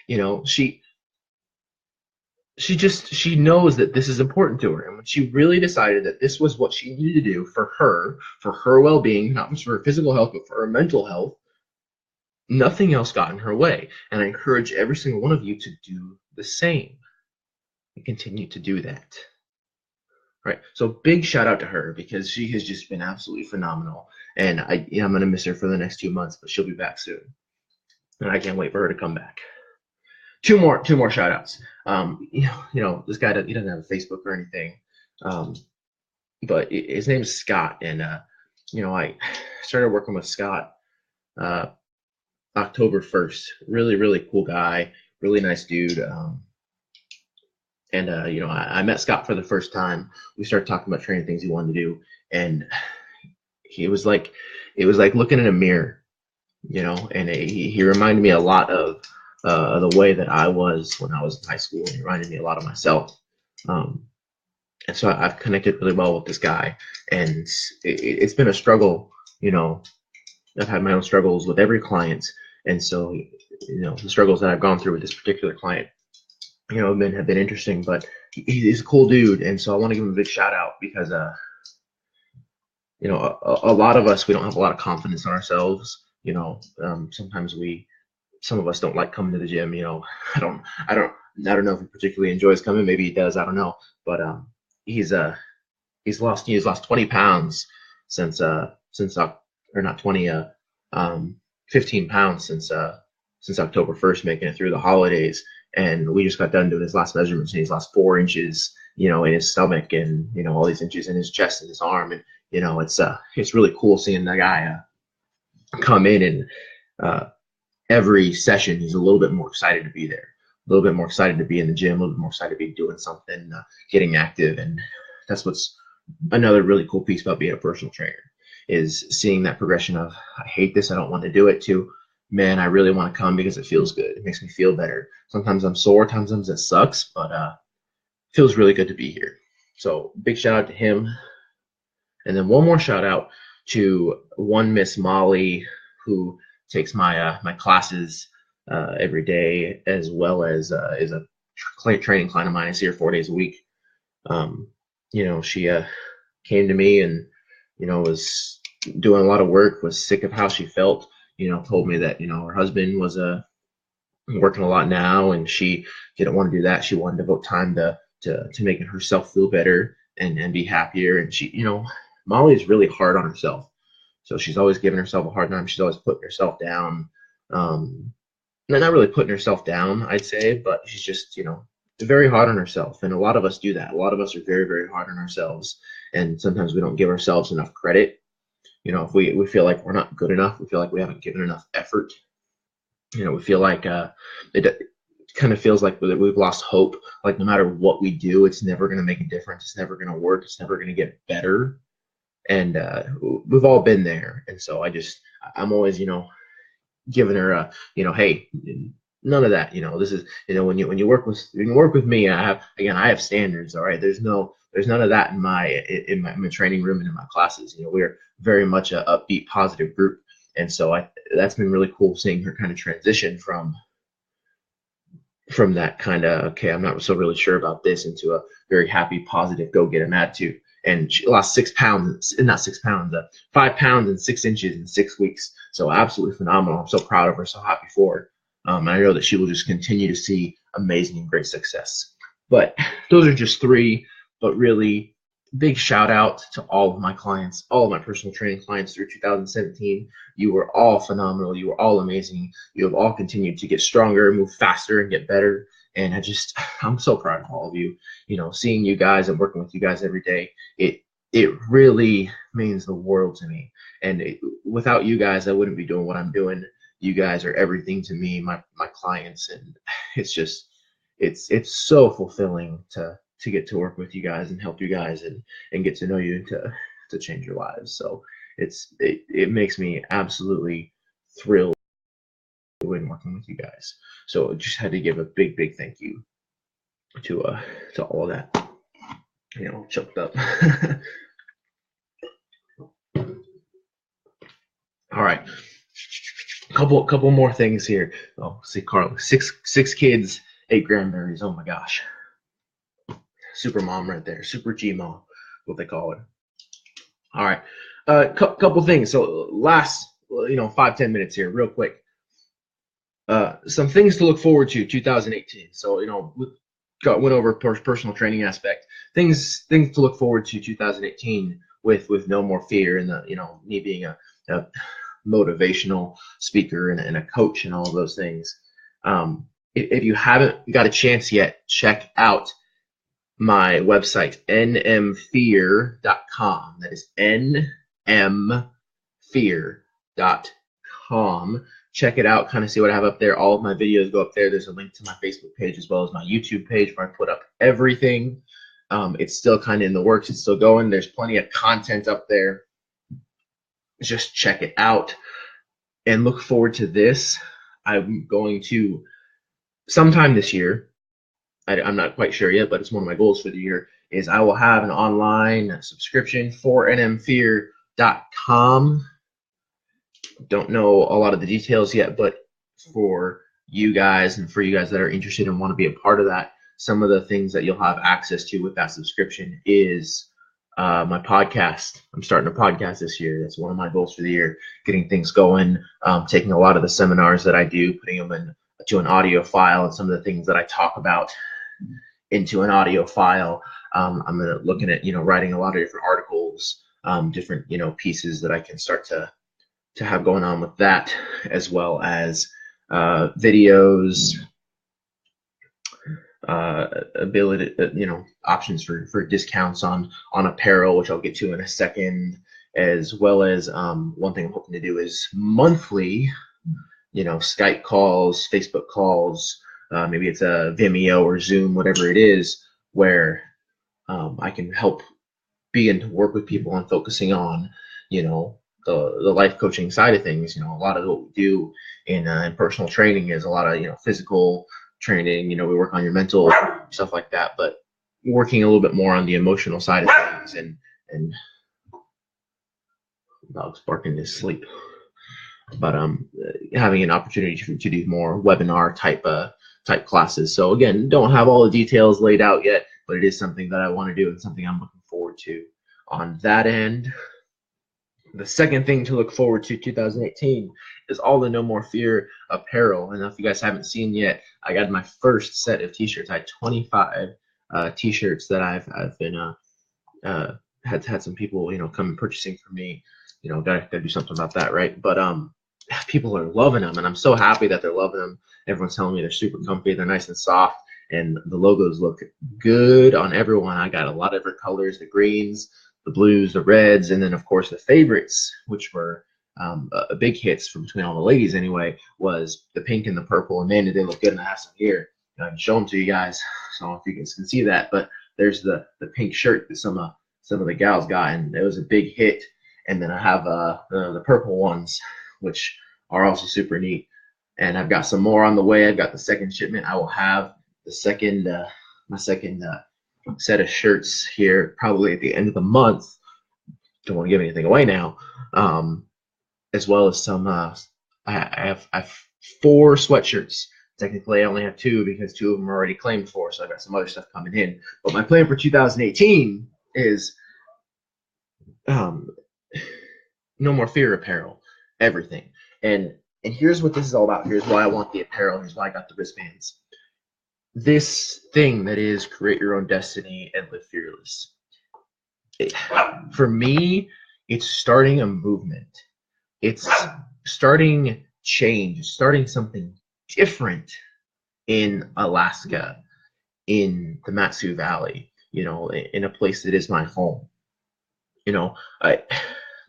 She knows that this is important to her. And when she really decided that this was what she needed to do for her well-being, not just for her physical health, but for her mental health, nothing else got in her way. And I encourage every single one of you to do the same and continue to do that. Right. So big shout out to her, because she has just been absolutely phenomenal. And I'm going to miss her for the next 2 months, but she'll be back soon. And I can't wait for her to come back. Two more shout outs. This guy, he doesn't have a Facebook or anything. But his name is Scott. And, I started working with Scott, October 1st. Really, really cool guy, really nice dude. I met Scott for the first time. We started talking about training things he wanted to do, and it was like looking in a mirror, and he reminded me a lot of the way that I was when I was in high school, and he reminded me a lot of myself. And so I've connected really well with this guy, and it's been a struggle. I've had my own struggles with every client, and so the struggles that I've gone through with this particular client, have been interesting. But he's a cool dude, and so I want to give him a big shout out, because a lot of us, we don't have a lot of confidence in ourselves. Sometimes some of us don't like coming to the gym. I don't know if he particularly enjoys coming. Maybe he does. I don't know. But he's lost 20 pounds since or not 20, 15 pounds since October 1st, making it through the holidays. And we just got done doing his last measurements, and he's lost 4 inches, in his stomach, and all these inches in his chest and his arm. And it's really cool seeing the guy come in, and every session he's a little bit more excited to be there, a little bit more excited to be in the gym, a little bit more excited to be doing something, getting active. And that's what's another really cool piece about being a personal trainer, is seeing that progression of, I hate this, I don't want to do it, to, man, I really want to come because it feels good. It makes me feel better. Sometimes I'm sore, sometimes it sucks, but feels really good to be here. So big shout out to him. And then one more shout out to one Miss Molly, who takes my classes every day, as well as is a training client of mine. I see her 4 days a week. She came to me and was doing a lot of work, was sick of how she felt. Told me that her husband was working a lot now, and she didn't want to do that. She wanted to devote time to making herself feel better and be happier. And she, Molly is really hard on herself. So she's always giving herself a hard time. She's always putting herself down. Not really putting herself down, I'd say, but she's just, very hard on herself. And a lot of us do that. A lot of us are very, very hard on ourselves. And sometimes we don't give ourselves enough credit. If we feel like we're not good enough, we feel like we haven't given enough effort. We feel like it kind of feels like we've lost hope. Like no matter what we do, it's never going to make a difference. It's never going to work. It's never going to get better. And we've all been there. And so I'm always, giving her a, hey, none of that. This is, when you work with me, I have standards. All right. There's none of that in my training room and in my classes. We're very much a upbeat, positive group. And so that's been really cool seeing her kind of transition from that kind of, okay, I'm not so really sure about this, into a very happy, positive, go get 'em attitude. And she lost 5 pounds and 6 inches in 6 weeks. So absolutely phenomenal. I'm so proud of her, so happy for her. And I know that she will just continue to see amazing and great success. But those are just 3, but really big shout out to all of my clients, all of my personal training clients through 2017. You were all phenomenal. You were all amazing. You have all continued to get stronger, move faster, and get better. And I'm so proud of all of you. Seeing you guys and working with you guys every day, it really means the world to me. And without you guys, I wouldn't be doing what I'm doing. You guys are everything to me, my clients, and it's so fulfilling to get to work with you guys and help you guys and get to know you to change your lives. So it makes me absolutely thrilled when working with you guys. So just had to give a big thank you to all of that. Choked up. All right, couple more things here. Oh, see, Carla, six kids, 8 grandberries. Oh my gosh, super mom right there, super G mom, what they call it. All right, couple things. So last 5-10 minutes here, real quick. Some things to look forward to 2018. So went over personal training aspect. Things to look forward to 2018 with No More Fear, and me being a motivational speaker and a coach and all of those things. If you haven't got a chance yet, check out my website, nmfear.com. That is nmfear.com. Check it out, kind of see what I have up there. All of my videos go up there. There's a link to my Facebook page as well as my YouTube page where I put up everything. It's still kind of in the works. It's still going. There's plenty of content up there. Just check it out and look forward to this. I'm going to, sometime this year, I'm not quite sure yet, but it's one of my goals for the year, is I will have an online subscription for nmfear.com. Don't know a lot of the details yet, but for you guys and for you guys that are interested and want to be a part of that, some of the things that you'll have access to with that subscription is my podcast. I'm starting a podcast this year. That's one of my goals for the year, getting things going, taking a lot of the seminars that I do, putting them into an audio file, and some of the things that I talk about into an audio file. I'm looking at, writing a lot of different articles, different, pieces that I can start to have going on with that, as well as videos, ability, options for discounts on apparel, which I'll get to in a second, as well as one thing I'm hoping to do is monthly, Skype calls, Facebook calls, maybe it's a Vimeo or Zoom, whatever it is, where I can help begin to work with people on focusing on, the life coaching side of things. A lot of what we do in personal training is a lot of physical training. We work on your mental stuff like that, but working a little bit more on the emotional side of things, and dog's barking in his sleep. But having an opportunity to do more webinar type classes. So again, don't have all the details laid out yet, but it is something that I want to do and something I'm looking forward to on that end. The second thing to look forward to 2018 is all the No More Fear apparel. And if you guys haven't seen yet, I got my first set of t-shirts. I had 25 t-shirts that I've been had some people come purchasing from me. Gotta do something about that, right? But people are loving them, and I'm so happy that they're loving them. Everyone's telling me they're super comfy, they're nice and soft, and the logos look good on everyone. I got a lot of different colors, the greens, the blues, the reds, and then of course the favorites, which were a big hits from between all the ladies anyway, was the pink and the purple. And man, did they look good. And I have some here. I can show them to you guys. So I don't know if you guys can see that, but there's the pink shirt that some of the gals got, and it was a big hit. And then I have the purple ones, which are also super neat. And I've got some more on the way. I've got the second shipment. I will have the second my second set of shirts here probably at the end of the month. Don't want to give anything away now. As well as some I have 4 sweatshirts. Technically, I only have 2 because 2 of them are already claimed for, so I've got some other stuff coming in. But my plan for 2018 is No More Fear apparel, everything. And here's what this is all about. Here's why I want the apparel. Here's why I got the wristbands. This thing that is create your own destiny and live fearless. For me, it's starting a movement. It's starting change, starting something different in Alaska, in the Matsu Valley, in a place that is my home. I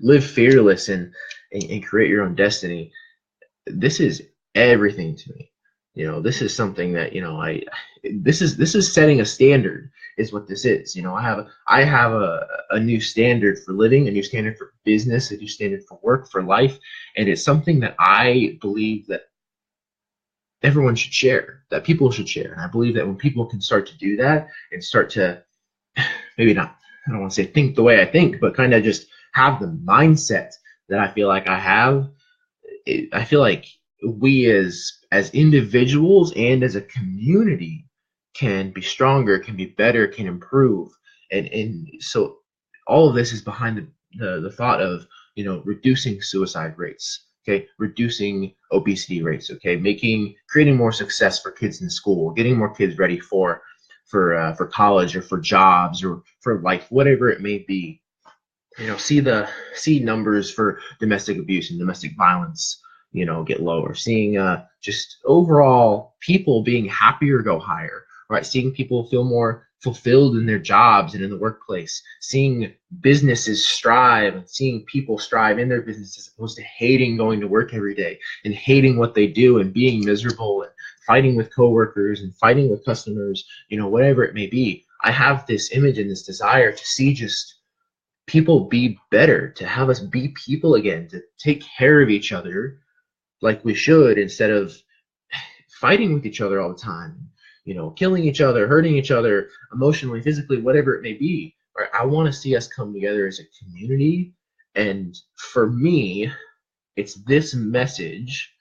live fearless and create your own destiny. This is everything to me. This is something that this is setting a standard, is what this is. I have a new standard for living, a new standard for business, a new standard for work, for life, and it's something that I believe that everyone should share, that people should share. And I believe that when people can start to do that and start to maybe not, I don't want to say think the way I think, but kind of just have the mindset that I feel like I have, I feel like we as individuals and as a community can be stronger, can be better, can improve. And so all of this is behind the thought of, reducing suicide rates, okay, reducing obesity rates, okay, creating more success for kids in school, getting more kids ready for college or for jobs or for life, whatever it may be. See numbers for domestic abuse and domestic violence, get lower. Seeing just overall people being happier go higher, right? Seeing people feel more fulfilled in their jobs and in the workplace. Seeing businesses strive and seeing people strive in their business as opposed to hating going to work every day and hating what they do and being miserable and fighting with coworkers and fighting with customers, whatever it may be. I have this image and this desire to see just people be better, to have us be people again, to take care of each other like we should, instead of fighting with each other all the time, killing each other, hurting each other emotionally, physically, whatever it may be. Right? I want to see us come together as a community. And for me, it's this message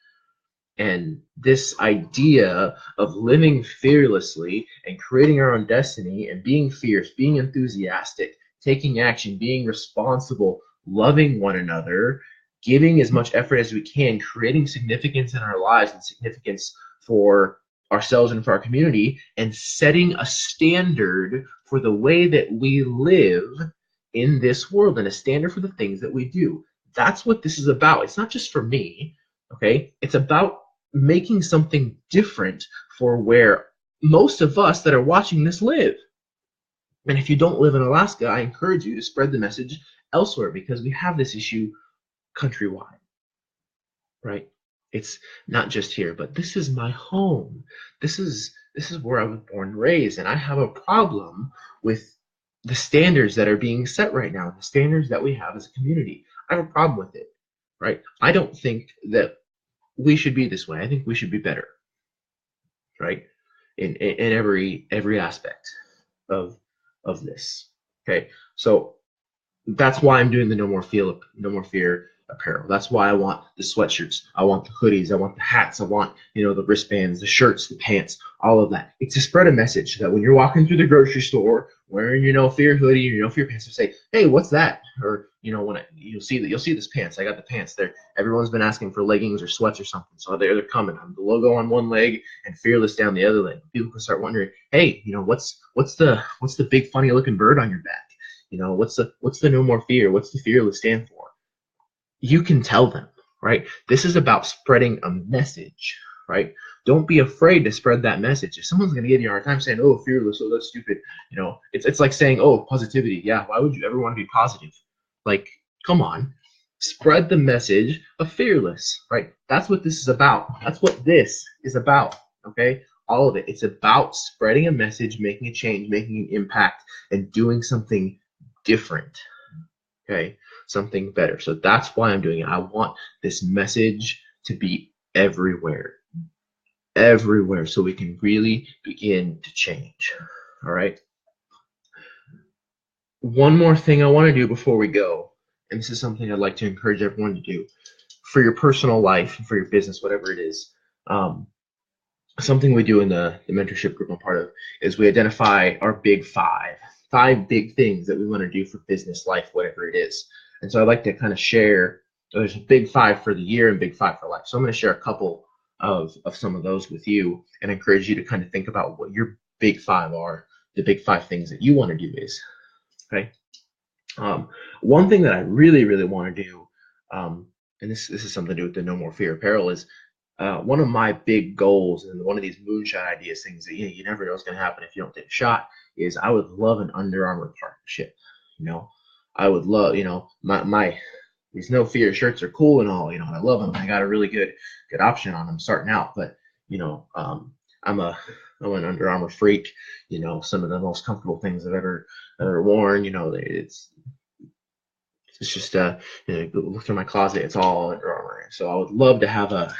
and this idea of living fearlessly and creating our own destiny and being fierce, being enthusiastic, taking action, being responsible, loving one another, giving as much effort as we can, creating significance in our lives and significance for ourselves and for our community, and setting a standard for the way that we live in this world and a standard for the things that we do. That's what this is about. It's not just for me, okay? It's about making something different for where most of us that are watching this live. And if you don't live in Alaska, I encourage you to spread the message elsewhere, because we have this issue countrywide, right? It's not just here, but this is my home. This is where I was born and raised, and I have a problem with the standards that are being set right now, the standards that we have as a community. I have a problem with it, right? I don't think that we should be this way. I think we should be better, right? In every aspect of this. Okay, so that's why I'm doing the No More Fear apparel. That's why I want the sweatshirts, I want the hoodies, I want the hats, I want the wristbands, the shirts, the pants, all of that. It's to spread a message that when you're walking through the grocery store wearing your No Fear hoodie or your No Fear pants, you say, "Hey, what's that?" Or when you'll see this pants. I got the pants there. Everyone's been asking for leggings or sweats or something, so they're coming. I'm the logo on one leg and Fearless down the other leg. People can start wondering, "Hey, what's the big funny looking bird on your back? What's the No More Fear? What's the Fearless stand for?" You can tell them, right? This is about spreading a message, right? Don't be afraid to spread that message. If someone's going to give you a hard time saying, "Oh, fearless, oh, that's stupid," it's like saying, "Oh, positivity." Yeah, why would you ever want to be positive? Like, come on, spread the message of fearless, right? That's what this is about. That's what this is about, okay? All of it. It's about spreading a message, making a change, making an impact, and doing something different, okay? Something better. So that's why I'm doing it. I want this message to be everywhere, so we can really begin to change. All right. One more thing I want to do before we go, and this is something I'd like to encourage everyone to do for your personal life, for your business, whatever it is. Something we do in the mentorship group I'm part of is we identify our big five big things that we want to do for business, life, whatever it is. And so I'd like to kind of share, there's a big five for the year and big five for life. So I'm going to share a couple of some of those with you and encourage you to kind of think about what your big five are, the big five things that you want to do is, okay? One thing that I really, really want to do, and this is something to do with the No More Fear apparel, is one of my big goals and one of these moonshot ideas, things that you never know what's going to happen if you don't take a shot, is I would love an Under Armour partnership. I would love, my these No Fear shirts are cool and all, I love them. I got a really good option on them starting out, but I'm an Under Armour freak. Some of the most comfortable things I've ever worn. It's just look through my closet, it's all Under Armour. So I would love to have a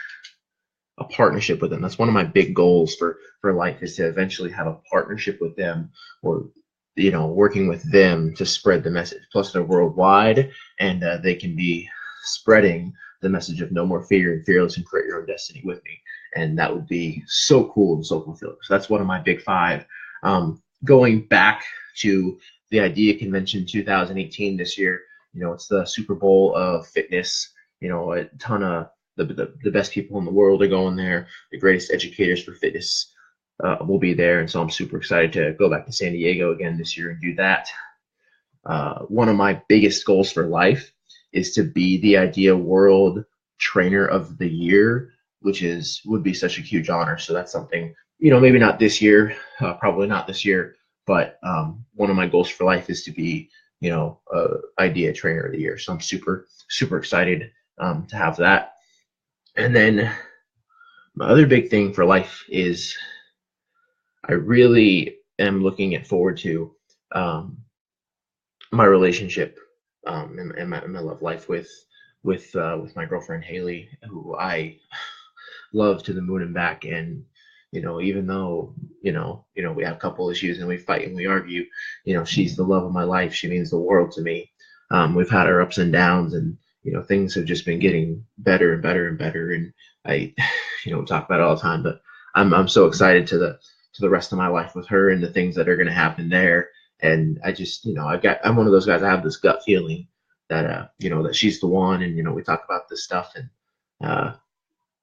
partnership with them. That's one of my big goals for life, is to eventually have a partnership with them, or working with them to spread the message. Plus they're worldwide, and they can be spreading the message of no more fear and fearless and create your own destiny with me. And that would be so cool and so fulfilling. So that's one of my big five. Going back to the Idea Convention 2018 this year, it's the Super Bowl of fitness. A ton of the best people in the world are going there. The greatest educators for fitness will be there, and so I'm super excited to go back to San Diego again this year and do that. One of my biggest goals for life is to be the Idea World Trainer of the Year, which would be such a huge honor. So that's something, maybe not this year, probably not this year, but one of my goals for life is to be, Idea Trainer of the Year. So I'm super, super excited to have that. And then my other big thing for life is I really am looking forward to my relationship and my love life with my girlfriend Haley, who I love to the moon and back. And even though we have a couple issues and we fight and we argue, she's the love of my life. She means the world to me. We've had our ups and downs, and things have just been getting better and better and better. And I we talk about it all the time, but I'm so excited to the rest of my life with her and the things that are going to happen there. And I just, I'm one of those guys. I have this gut feeling that, that she's the one. And, we talk about this stuff, and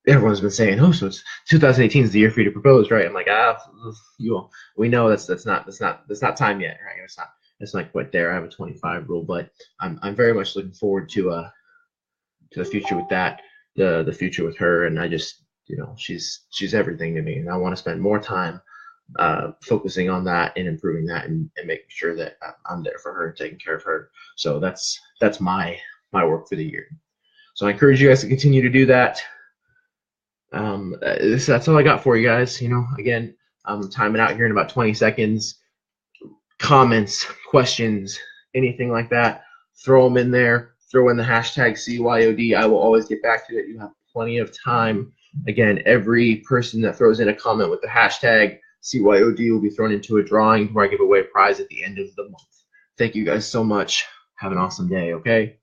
everyone's been saying, "Oh, so it's 2018 is the year for you to propose, right?" I'm like, we know that's not time yet, right? It's not quite there. I have a 25 rule, but I'm very much looking forward to the future with that, the future with her. And I just, she's everything to me, and I want to spend more time focusing on that and improving that, and making sure that I'm there for her and taking care of her. So that's my work for the year. So I encourage you guys to continue to do that. That's all I got for you guys. Again, I'm timing out here in about 20 seconds. Comments, questions, anything like that, throw them in there. throw in the hashtag CYOD. I will always get back to it. You have plenty of time. Again, every person that throws in a comment with the hashtag CYOD will be thrown into a drawing where I give away a prize at the end of the month. Thank you guys so much. Have an awesome day, okay?